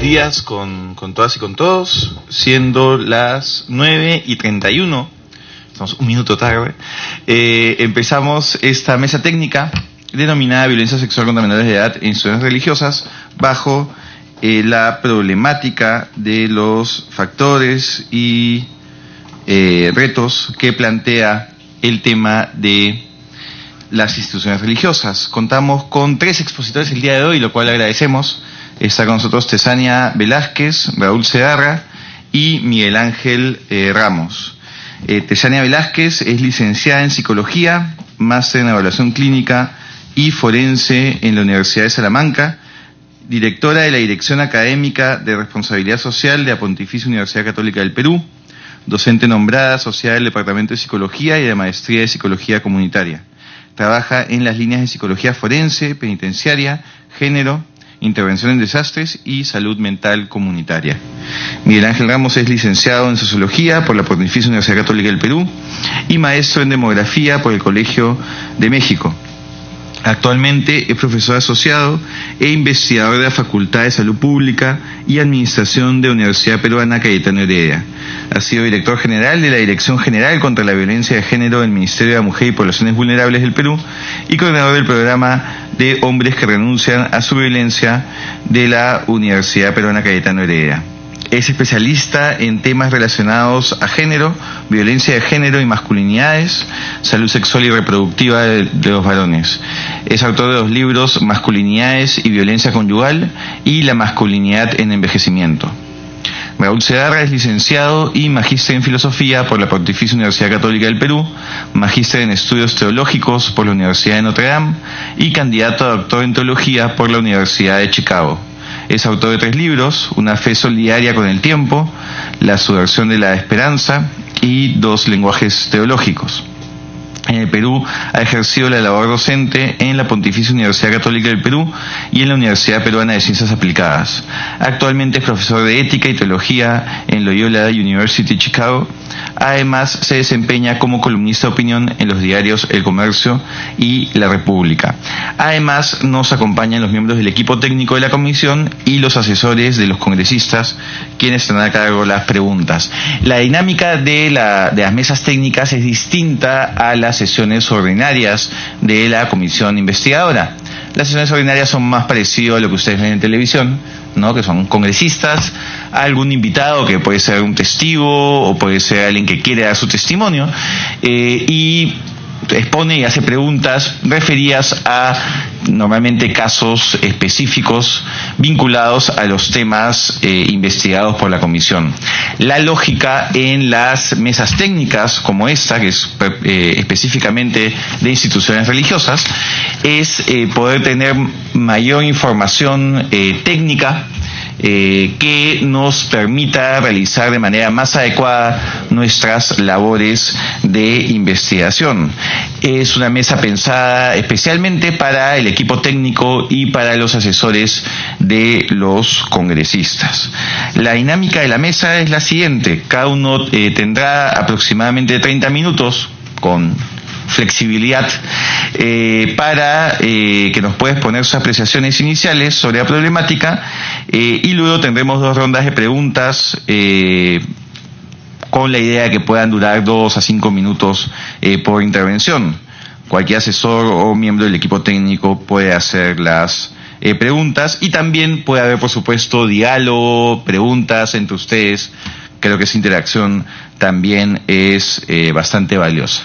días con todas y con todos, siendo las 9:31, estamos un minuto tarde. Empezamos esta mesa técnica denominada Violencia Sexual contra Menores de Edad en Instituciones Religiosas, bajo la problemática de los factores y retos que plantea el tema de las instituciones religiosas. Contamos con 3 expositores el día de hoy, lo cual agradecemos. Está con nosotros Tesania Velázquez, Raúl Segarra y Miguel Ángel Ramos. Tesania Velázquez es licenciada en Psicología, máster en Evaluación Clínica y Forense en la Universidad de Salamanca, directora de la Dirección Académica de Responsabilidad Social de la Pontificia Universidad Católica del Perú, docente nombrada asociada del Departamento de Psicología y de Maestría de Psicología Comunitaria. Trabaja en las líneas de Psicología Forense, Penitenciaria, Género, Intervención en Desastres y Salud Mental Comunitaria. Miguel Ángel Ramos es licenciado en Sociología por la Pontificia Universidad Católica del Perú y maestro en Demografía por el Colegio de México. Actualmente es profesor asociado e investigador de la Facultad de Salud Pública y Administración de la Universidad Peruana Cayetano Heredia. Ha sido director general de la Dirección General contra la Violencia de Género del Ministerio de la Mujer y Poblaciones Vulnerables del Perú y coordinador del programa de hombres que renuncian a su violencia de la Universidad Peruana Cayetano Heredia. Es especialista en temas relacionados a género, violencia de género y masculinidades, salud sexual y reproductiva de los varones. Es autor de los libros Masculinidades y Violencia Conyugal y La masculinidad en envejecimiento. Raúl Segarra es licenciado y magíster en Filosofía por la Pontificia Universidad Católica del Perú, magíster en Estudios Teológicos por la Universidad de Notre Dame y candidato a doctor en Teología por la Universidad de Chicago. Es autor de 3 libros, Una fe solidaria con el tiempo, La subversión de la esperanza y 2 lenguajes teológicos. En el Perú ha ejercido la labor docente en la Pontificia Universidad Católica del Perú y en la Universidad Peruana de Ciencias Aplicadas. Actualmente es profesor de Ética y Teología en Loyola University Chicago. Además, se desempeña como columnista de opinión en los diarios El Comercio y La República. Además, nos acompañan los miembros del equipo técnico de la comisión y los asesores de los congresistas, quienes tendrán a cargo las preguntas. La dinámica de las mesas técnicas es distinta a las sesiones ordinarias de la comisión investigadora. Las sesiones ordinarias son más parecidas a lo que ustedes ven en televisión, ¿no? Que son congresistas, algún invitado que puede ser un testigo o puede ser alguien que quiere dar su testimonio y expone y hace preguntas referidas a normalmente casos específicos vinculados a los temas investigados por la comisión. La lógica en las mesas técnicas como esta, que es específicamente de instituciones religiosas, es poder tener mayor información técnica que nos permita realizar de manera más adecuada nuestras labores de investigación. Es una mesa pensada especialmente para el equipo técnico y para los asesores de los congresistas. La dinámica de la mesa es la siguiente: cada uno tendrá aproximadamente 30 minutos con flexibilidad para que nos pueda exponer sus apreciaciones iniciales sobre la problemática y luego tendremos 2 rondas de preguntas con la idea de que puedan durar 2 a 5 minutos por intervención. Cualquier asesor o miembro del equipo técnico puede hacer las preguntas y también puede haber, por supuesto, diálogo, preguntas entre ustedes. Creo que esa interacción también es bastante valiosa.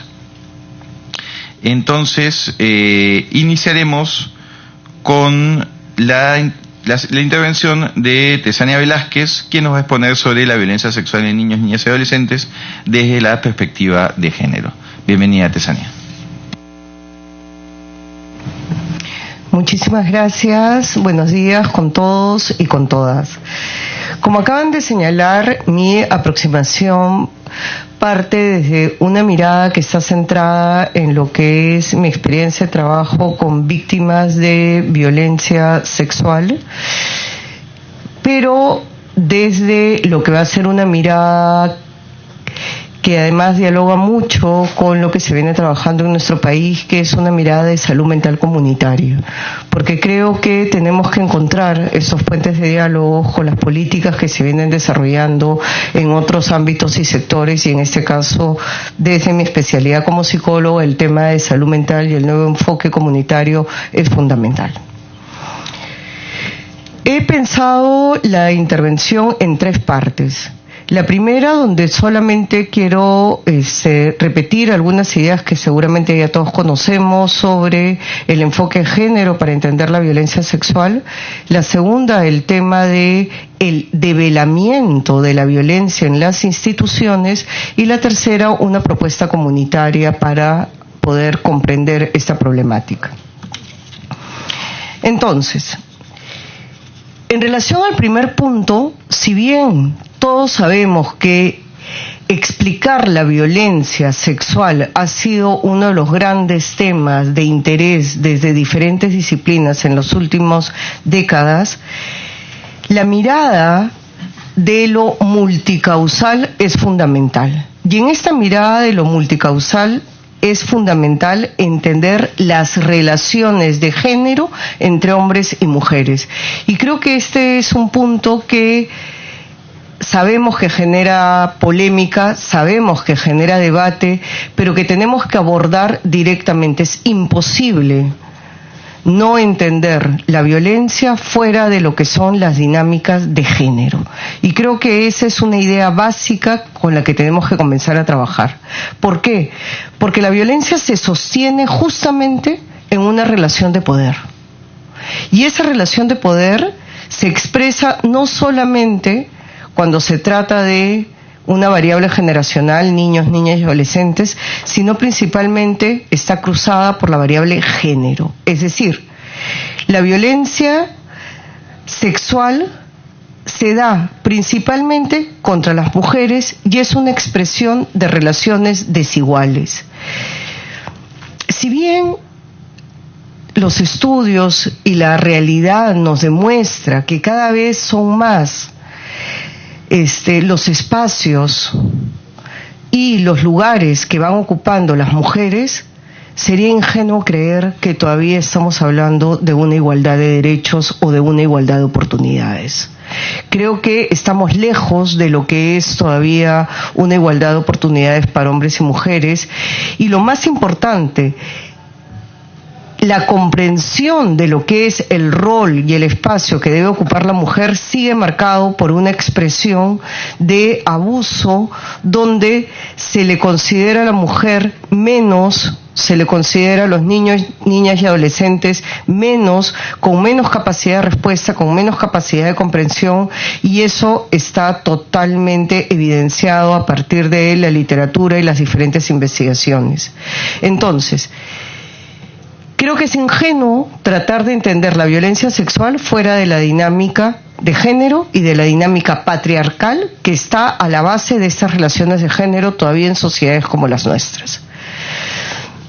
Entonces, iniciaremos con la intervención de Tesania Velázquez, quien nos va a exponer sobre la violencia sexual en niños, niñas y adolescentes desde la perspectiva de género. Bienvenida, Tesania. Muchísimas gracias. Buenos días con todos y con todas. Como acaban de señalar, mi aproximación parte desde una mirada que está centrada en lo que es mi experiencia de trabajo con víctimas de violencia sexual, pero desde lo que va a ser una mirada que además dialoga mucho con lo que se viene trabajando en nuestro país, que es una mirada de salud mental comunitaria, porque creo que tenemos que encontrar esos puentes de diálogo con las políticas que se vienen desarrollando en otros ámbitos y sectores, y en este caso, desde mi especialidad como psicólogo, el tema de salud mental y el nuevo enfoque comunitario es fundamental. He pensado la intervención en 3 partes. La primera, donde solamente quiero repetir algunas ideas que seguramente ya todos conocemos sobre el enfoque de género para entender la violencia sexual. La segunda, el tema de el develamiento de la violencia en las instituciones. Y la tercera, una propuesta comunitaria para poder comprender esta problemática. Entonces, en relación al primer punto, si bien todos sabemos que explicar la violencia sexual ha sido uno de los grandes temas de interés desde diferentes disciplinas en las últimas décadas, la mirada de lo multicausal es fundamental. Y en esta mirada de lo multicausal es fundamental entender las relaciones de género entre hombres y mujeres. Y creo que este es un punto que sabemos que genera polémica, sabemos que genera debate, pero que tenemos que abordar directamente. Es imposible no entender la violencia fuera de lo que son las dinámicas de género. Y creo que esa es una idea básica con la que tenemos que comenzar a trabajar. ¿Por qué? Porque la violencia se sostiene justamente en una relación de poder. Y esa relación de poder se expresa no solamente cuando se trata de una variable generacional, niños, niñas y adolescentes, sino principalmente está cruzada por la variable género. Es decir, la violencia sexual se da principalmente contra las mujeres y es una expresión de relaciones desiguales. Si bien los estudios y la realidad nos demuestra que cada vez son más los espacios y los lugares que van ocupando las mujeres, sería ingenuo creer que todavía estamos hablando de una igualdad de derechos o de una igualdad de oportunidades. Creo que estamos lejos de lo que es todavía una igualdad de oportunidades para hombres y mujeres, y lo más importante, la comprensión de lo que es el rol y el espacio que debe ocupar la mujer sigue marcado por una expresión de abuso donde se le considera a la mujer menos, se le considera a los niños, niñas y adolescentes menos, con menos capacidad de respuesta, con menos capacidad de comprensión, y eso está totalmente evidenciado a partir de la literatura y las diferentes investigaciones. Entonces, creo que es ingenuo tratar de entender la violencia sexual fuera de la dinámica de género y de la dinámica patriarcal que está a la base de estas relaciones de género todavía en sociedades como las nuestras.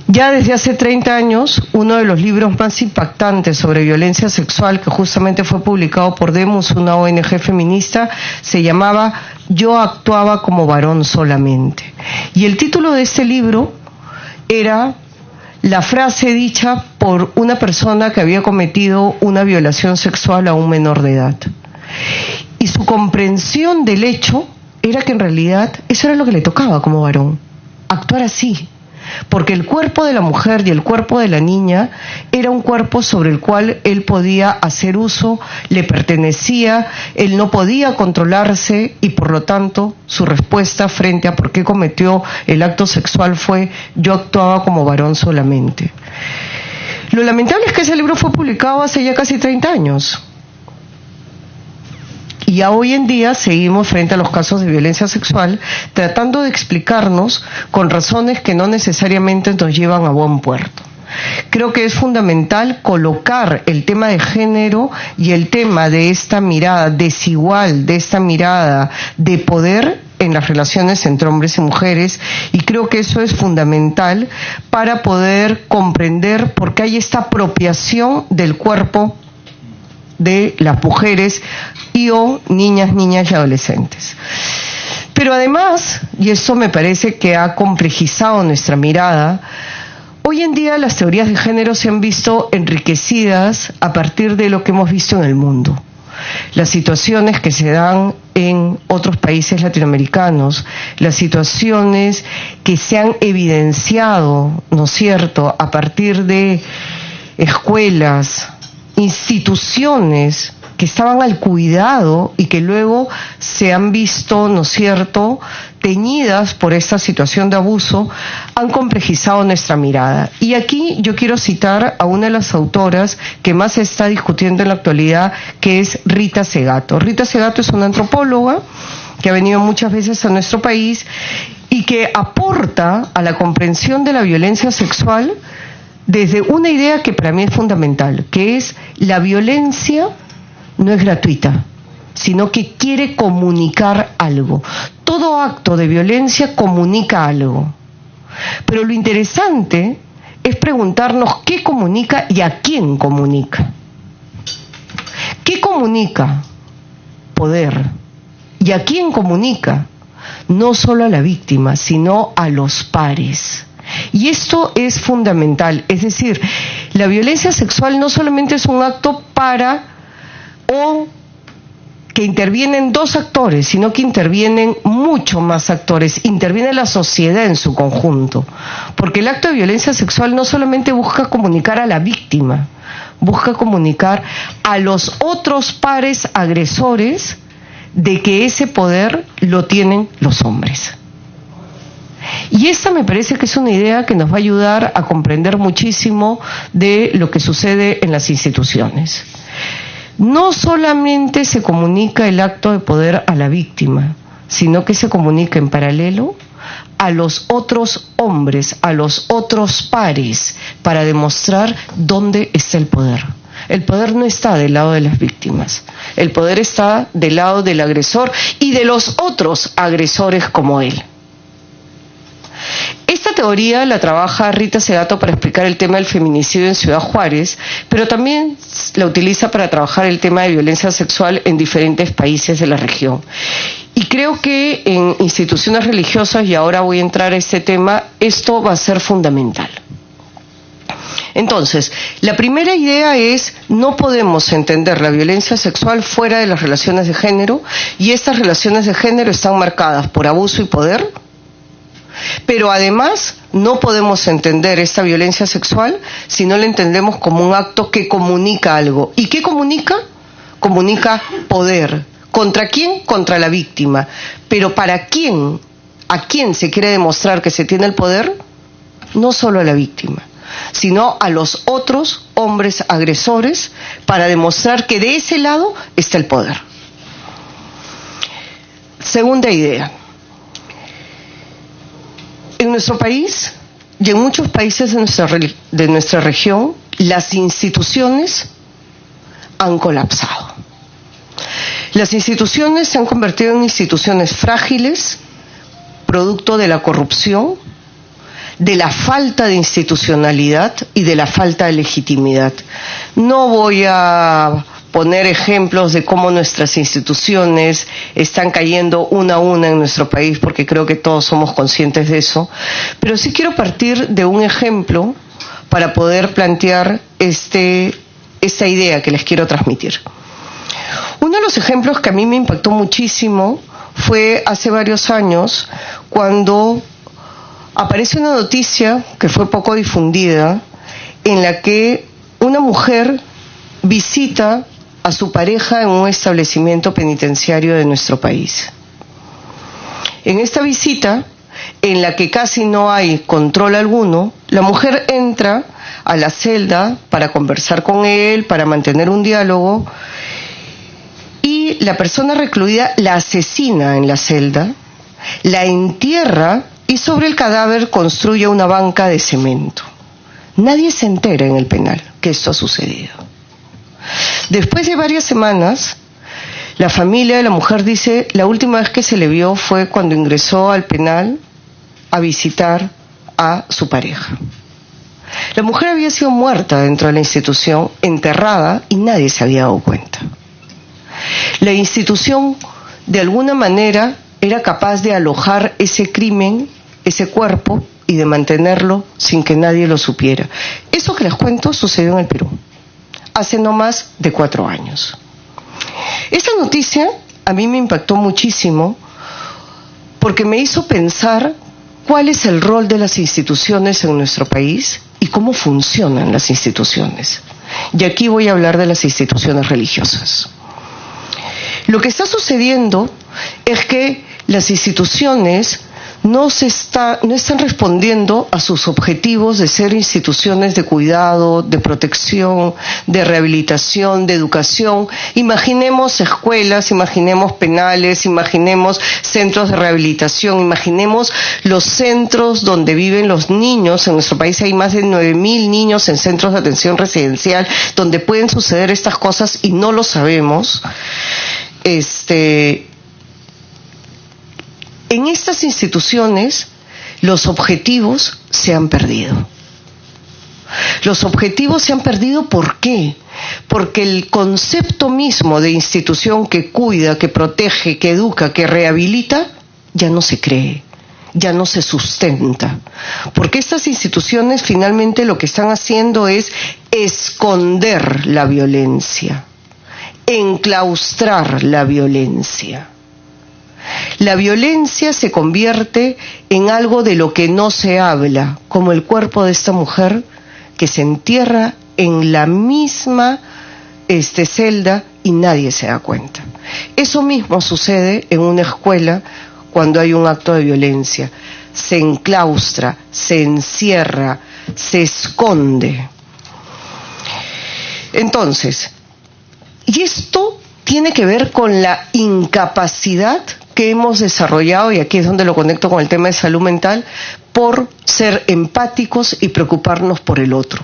Ya desde hace 30 años, uno de los libros más impactantes sobre violencia sexual, que justamente fue publicado por Demus, una ONG feminista, se llamaba Yo actuaba como varón solamente. Y el título de este libro era la frase dicha por una persona que había cometido una violación sexual a un menor de edad. Y su comprensión del hecho era que en realidad eso era lo que le tocaba como varón, actuar así. Porque el cuerpo de la mujer y el cuerpo de la niña era un cuerpo sobre el cual él podía hacer uso, le pertenecía, él no podía controlarse y por lo tanto su respuesta frente a por qué cometió el acto sexual fue: yo actuaba como varón solamente. Lo lamentable es que ese libro fue publicado hace ya casi 30 años. Y ya hoy en día seguimos frente a los casos de violencia sexual tratando de explicarnos con razones que no necesariamente nos llevan a buen puerto. Creo que es fundamental colocar el tema de género y el tema de esta mirada desigual, de esta mirada de poder en las relaciones entre hombres y mujeres, y creo que eso es fundamental para poder comprender por qué hay esta apropiación del cuerpo de las mujeres y o niñas y adolescentes. Pero Pero además, y eso me parece que ha complejizado nuestra mirada, hoy en día las teorías de género se han visto enriquecidas a partir de lo que hemos visto en el mundo. Las situaciones que se dan en otros países latinoamericanos, las situaciones que se han evidenciado, ¿no es cierto?, a partir de escuelas, instituciones que estaban al cuidado y que luego se han visto, ¿no es cierto?, teñidas por esta situación de abuso, han complejizado nuestra mirada. Y aquí yo quiero citar a una de las autoras que más se está discutiendo en la actualidad, que es Rita Segato. Rita Segato es una antropóloga que ha venido muchas veces a nuestro país y que aporta a la comprensión de la violencia sexual desde una idea que para mí es fundamental, que es la violencia no es gratuita, sino que quiere comunicar algo. Todo acto de violencia comunica algo. Pero lo interesante es preguntarnos qué comunica y a quién comunica. ¿Qué comunica? Poder. ¿Y a quién comunica? No solo a la víctima, sino a los pares. Y esto es fundamental. Es decir, la violencia sexual no solamente es un acto o que intervienen dos actores, sino que intervienen mucho más actores, interviene la sociedad en su conjunto, porque el acto de violencia sexual no solamente busca comunicar a la víctima, busca comunicar a los otros pares agresores de que ese poder lo tienen los hombres. Y esta me parece que es una idea que nos va a ayudar a comprender muchísimo de lo que sucede en las instituciones. No solamente se comunica el acto de poder a la víctima, sino que se comunica en paralelo a los otros hombres, a los otros pares, para demostrar dónde está el poder. El poder no está del lado de las víctimas, el poder está del lado del agresor y de los otros agresores como él. Esta teoría la trabaja Rita Segato para explicar el tema del feminicidio en Ciudad Juárez, pero también la utiliza para trabajar el tema de violencia sexual en diferentes países de la región. Y creo que en instituciones religiosas, y ahora voy a entrar a este tema, esto va a ser fundamental. Entonces, la primera idea es: no podemos entender la violencia sexual fuera de las relaciones de género, y estas relaciones de género están marcadas por abuso y poder. Pero además no podemos entender esta violencia sexual si no la entendemos como un acto que comunica algo. ¿Y qué comunica? Comunica poder. ¿Contra quién? Contra la víctima. Pero ¿para quién? ¿A quién se quiere demostrar que se tiene el poder? No solo a la víctima, sino a los otros hombres agresores, para demostrar que de ese lado está el poder. Segunda idea. En nuestro país y en muchos países de nuestra región, las instituciones han colapsado. Las instituciones se han convertido en instituciones frágiles, producto de la corrupción, de la falta de institucionalidad y de la falta de legitimidad. No voy a poner ejemplos de cómo nuestras instituciones están cayendo una a una en nuestro país, porque creo que todos somos conscientes de eso, pero sí quiero partir de un ejemplo para poder plantear esta idea que les quiero transmitir. Uno de los ejemplos que a mí me impactó muchísimo fue hace varios años, cuando aparece una noticia que fue poco difundida, en la que una mujer visita a su pareja en un establecimiento penitenciario de nuestro país. En esta visita, en la que casi no hay control alguno, la mujer entra a la celda para conversar con él, para mantener un diálogo, y la persona recluida la asesina en la celda, la entierra y sobre el cadáver construye una banca de cemento. Nadie se entera en el penal que esto ha sucedido. Después de varias semanas, la familia de la mujer dice: la última vez que se le vio fue cuando ingresó al penal a visitar a su pareja. La mujer había sido muerta dentro de la institución, enterrada, y nadie se había dado cuenta. La institución, de alguna manera, era capaz de alojar ese crimen, ese cuerpo, y de mantenerlo sin que nadie lo supiera. Eso que les cuento sucedió en el Perú, hace no más de 4 años. Esta noticia a mí me impactó muchísimo porque me hizo pensar cuál es el rol de las instituciones en nuestro país y cómo funcionan las instituciones. Y aquí voy a hablar de las instituciones religiosas. Lo que está sucediendo es que las instituciones no están respondiendo a sus objetivos de ser instituciones de cuidado, de protección, de rehabilitación, de educación. Imaginemos escuelas, imaginemos penales, imaginemos centros de rehabilitación, imaginemos los centros donde viven los niños. En nuestro país hay más de 9.000 niños en centros de atención residencial donde pueden suceder estas cosas y no lo sabemos. En estas instituciones los objetivos se han perdido. Los objetivos se han perdido, ¿por qué? Porque el concepto mismo de institución que cuida, que protege, que educa, que rehabilita, ya no se cree, ya no se sustenta. Porque estas instituciones finalmente lo que están haciendo es esconder la violencia, enclaustrar la violencia. La violencia se convierte en algo de lo que no se habla, como el cuerpo de esta mujer que se entierra en la misma celda y nadie se da cuenta. Eso mismo sucede en una escuela cuando hay un acto de violencia. Se enclaustra, se encierra, se esconde. Entonces, y esto tiene que ver con la incapacidad que hemos desarrollado, y aquí es donde lo conecto con el tema de salud mental, por ser empáticos y preocuparnos por el otro.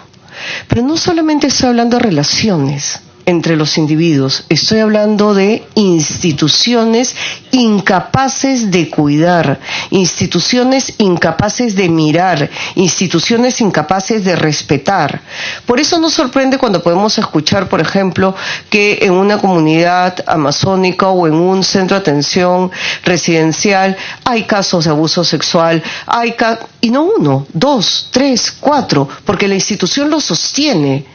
Pero no solamente estoy hablando de relaciones entre los individuos, estoy hablando de instituciones incapaces de cuidar, instituciones incapaces de mirar, instituciones incapaces de respetar. Por eso nos sorprende cuando podemos escuchar, por ejemplo, que en una comunidad amazónica o en un centro de atención residencial hay casos de abuso sexual, y no 1, 2, 3, 4, porque la institución lo sostiene.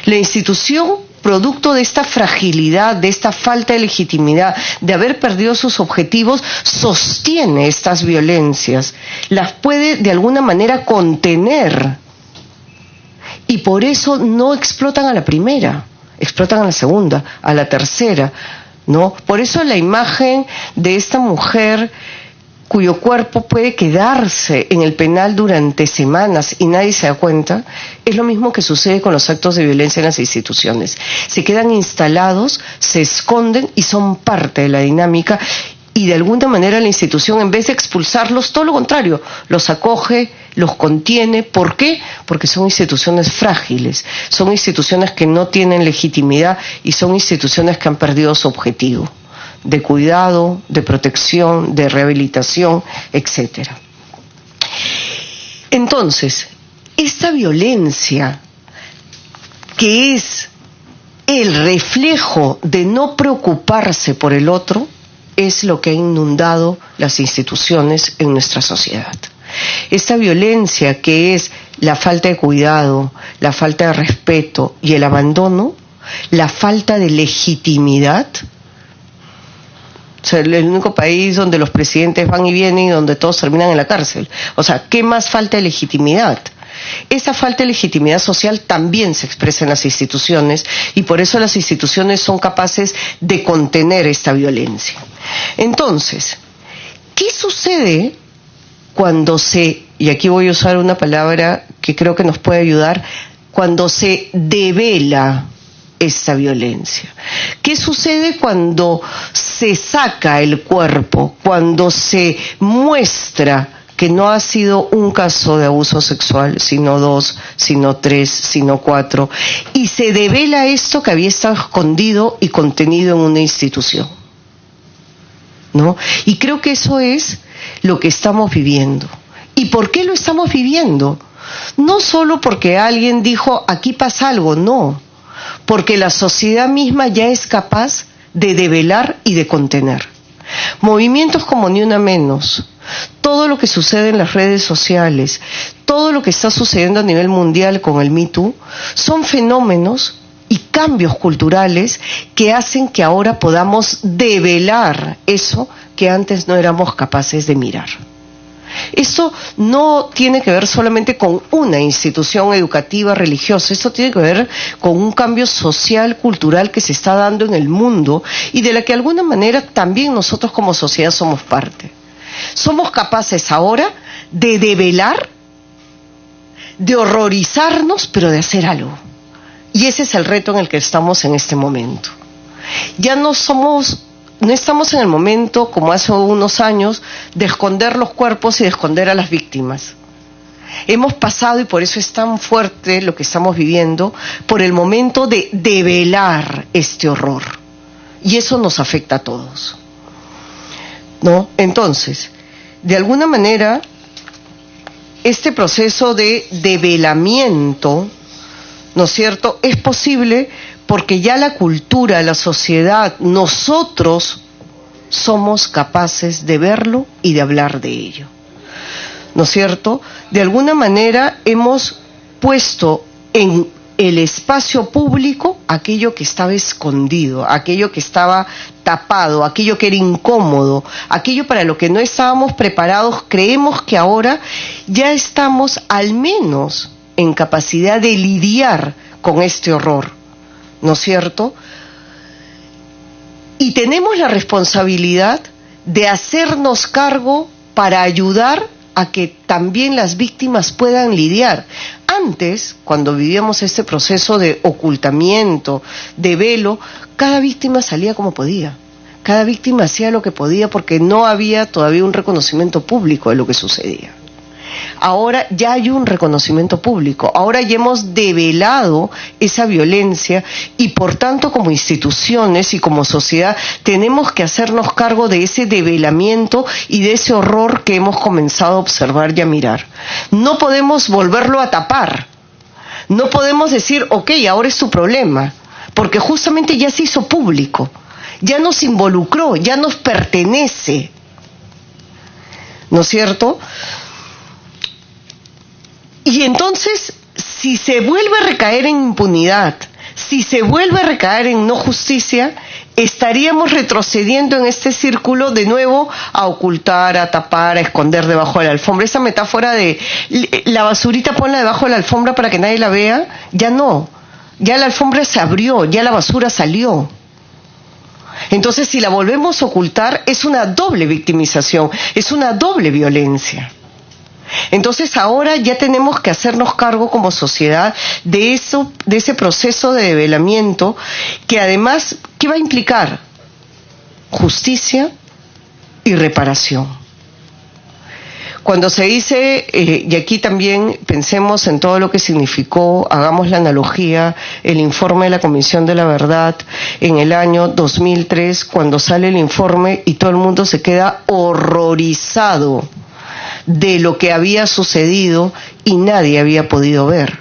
La institución, producto de esta fragilidad, de esta falta de legitimidad, de haber perdido sus objetivos, sostiene estas violencias, las puede de alguna manera contener. Y por eso no explotan a la primera, explotan a la segunda, a la tercera, ¿no? Por eso la imagen de esta mujer cuyo cuerpo puede quedarse en el penal durante semanas y nadie se da cuenta, es lo mismo que sucede con los actos de violencia en las instituciones. Se quedan instalados, se esconden y son parte de la dinámica, y de alguna manera la institución, en vez de expulsarlos, todo lo contrario, los acoge, los contiene. ¿Por qué? Porque son instituciones frágiles, son instituciones que no tienen legitimidad y son instituciones que han perdido su objetivo de cuidado, de protección, de rehabilitación, etc. Entonces, esta violencia, que es el reflejo de no preocuparse por el otro, es lo que ha inundado las instituciones en nuestra sociedad. Esta violencia, que es la falta de cuidado, la falta de respeto y el abandono, la falta de legitimidad. O sea, el único país donde los presidentes van y vienen y donde todos terminan en la cárcel. O sea, ¿qué más falta de legitimidad? Esa falta de legitimidad social también se expresa en las instituciones, y por eso las instituciones son capaces de contener esta violencia. Entonces, ¿qué sucede cuando y aquí voy a usar una palabra que creo que nos puede ayudar, cuando se devela esta violencia? ¿Qué sucede cuando se saca el cuerpo, cuando se muestra que no ha sido un caso de abuso sexual, sino 2, sino 3, sino 4, y se devela esto que había estado escondido y contenido en una institución? ¿No? Y creo que eso es lo que estamos viviendo. ¿Y por qué lo estamos viviendo? No solo porque alguien dijo, aquí pasa algo, no. Porque la sociedad misma ya es capaz de develar y de contener. Movimientos como Ni Una Menos, todo lo que sucede en las redes sociales, todo lo que está sucediendo a nivel mundial con el Me Too, son fenómenos y cambios culturales que hacen que ahora podamos develar eso que antes no éramos capaces de mirar. Eso no tiene que ver solamente con una institución educativa religiosa, eso tiene que ver con un cambio social, cultural que se está dando en el mundo y de la que de alguna manera también nosotros como sociedad somos parte. Somos capaces ahora de develar, de horrorizarnos, pero de hacer algo. Y ese es el reto en el que estamos en este momento. Ya no estamos en el momento, como hace unos años, de esconder los cuerpos y de esconder a las víctimas. Hemos pasado, y por eso es tan fuerte lo que estamos viviendo, por el momento de develar este horror. Y eso nos afecta a todos, ¿no? Entonces, de alguna manera, este proceso de develamiento, ¿no es cierto?, es posible porque ya la cultura, la sociedad, nosotros somos capaces de verlo y de hablar de ello, ¿no es cierto? De alguna manera hemos puesto en el espacio público aquello que estaba escondido, aquello que estaba tapado, aquello que era incómodo, aquello para lo que no estábamos preparados. Creemos que ahora ya estamos al menos en capacidad de lidiar con este horror, ¿no es cierto? Y tenemos la responsabilidad de hacernos cargo para ayudar a que también las víctimas puedan lidiar. Antes, cuando vivíamos este proceso de ocultamiento, de velo, cada víctima salía como podía. Cada víctima hacía lo que podía porque no había todavía un reconocimiento público de lo que sucedía. Ahora ya hay un reconocimiento público, ahora ya hemos develado esa violencia y por tanto como instituciones y como sociedad tenemos que hacernos cargo de ese develamiento y de ese horror que hemos comenzado a observar y a mirar. No podemos volverlo a tapar, no podemos decir, ok, ahora es tu problema, porque justamente ya se hizo público, ya nos involucró, ya nos pertenece, ¿no es cierto? Y entonces, si se vuelve a recaer en impunidad, si se vuelve a recaer en no justicia, estaríamos retrocediendo en este círculo de nuevo a ocultar, a tapar, a esconder debajo de la alfombra. Esa metáfora de la basurita ponla debajo de la alfombra para que nadie la vea, ya no. Ya la alfombra se abrió, ya la basura salió. Entonces, si la volvemos a ocultar, es una doble victimización, es una doble violencia. Entonces ahora ya tenemos que hacernos cargo como sociedad de eso, de ese proceso de develamiento que además, ¿qué va a implicar? Justicia y reparación. Cuando se dice, y aquí también pensemos en todo lo que significó, hagamos la analogía, el informe de la Comisión de la Verdad en el año 2003, cuando sale el informe y todo el mundo se queda horrorizado de lo que había sucedido y nadie había podido ver.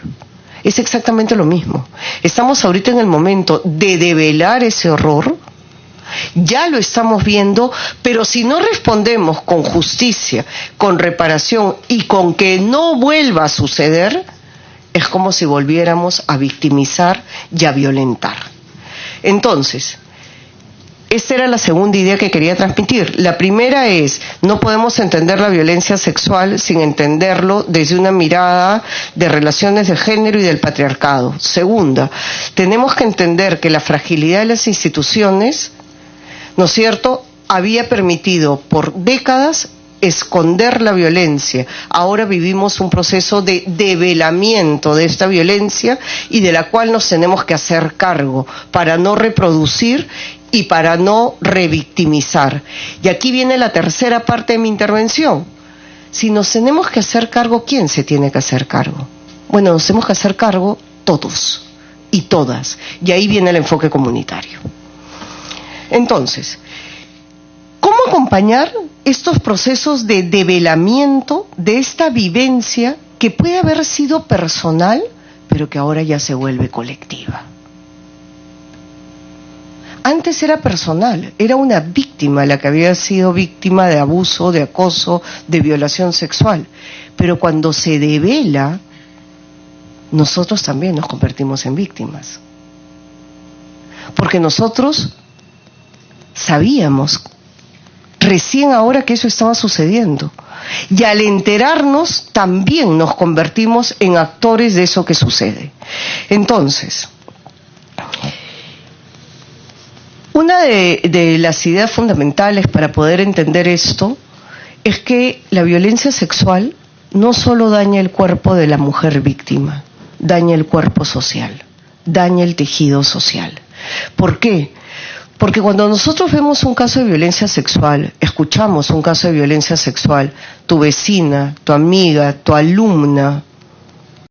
Es exactamente lo mismo. Estamos ahorita en el momento de develar ese horror, ya lo estamos viendo, pero si no respondemos con justicia, con reparación y con que no vuelva a suceder, es como si volviéramos a victimizar y a violentar. Entonces, esta era la segunda idea que quería transmitir. La primera es, no podemos entender la violencia sexual sin entenderlo desde una mirada de relaciones de género y del patriarcado. Segunda, tenemos que entender que la fragilidad de las instituciones, ¿no es cierto?, había permitido por décadas esconder la violencia. Ahora vivimos un proceso de develamiento de esta violencia y de la cual nos tenemos que hacer cargo para no reproducir y para no revictimizar. Y aquí viene la tercera parte de mi intervención. Si nos tenemos que hacer cargo, ¿quién se tiene que hacer cargo? Bueno, nos tenemos que hacer cargo todos y todas. Y ahí viene el enfoque comunitario. Entonces, ¿cómo acompañar estos procesos de develamiento de esta vivencia que puede haber sido personal, pero que ahora ya se vuelve colectiva? Antes era personal, era una víctima la que había sido víctima de abuso, de acoso, de violación sexual. Pero cuando se devela, nosotros también nos convertimos en víctimas. Porque nosotros sabíamos recién ahora que eso estaba sucediendo. Y al enterarnos, también nos convertimos en actores de eso que sucede. Entonces, una de las ideas fundamentales para poder entender esto es que la violencia sexual no solo daña el cuerpo de la mujer víctima, daña el cuerpo social, daña el tejido social. ¿Por qué? Porque cuando nosotros vemos un caso de violencia sexual, escuchamos un caso de violencia sexual, tu vecina, tu amiga, tu alumna,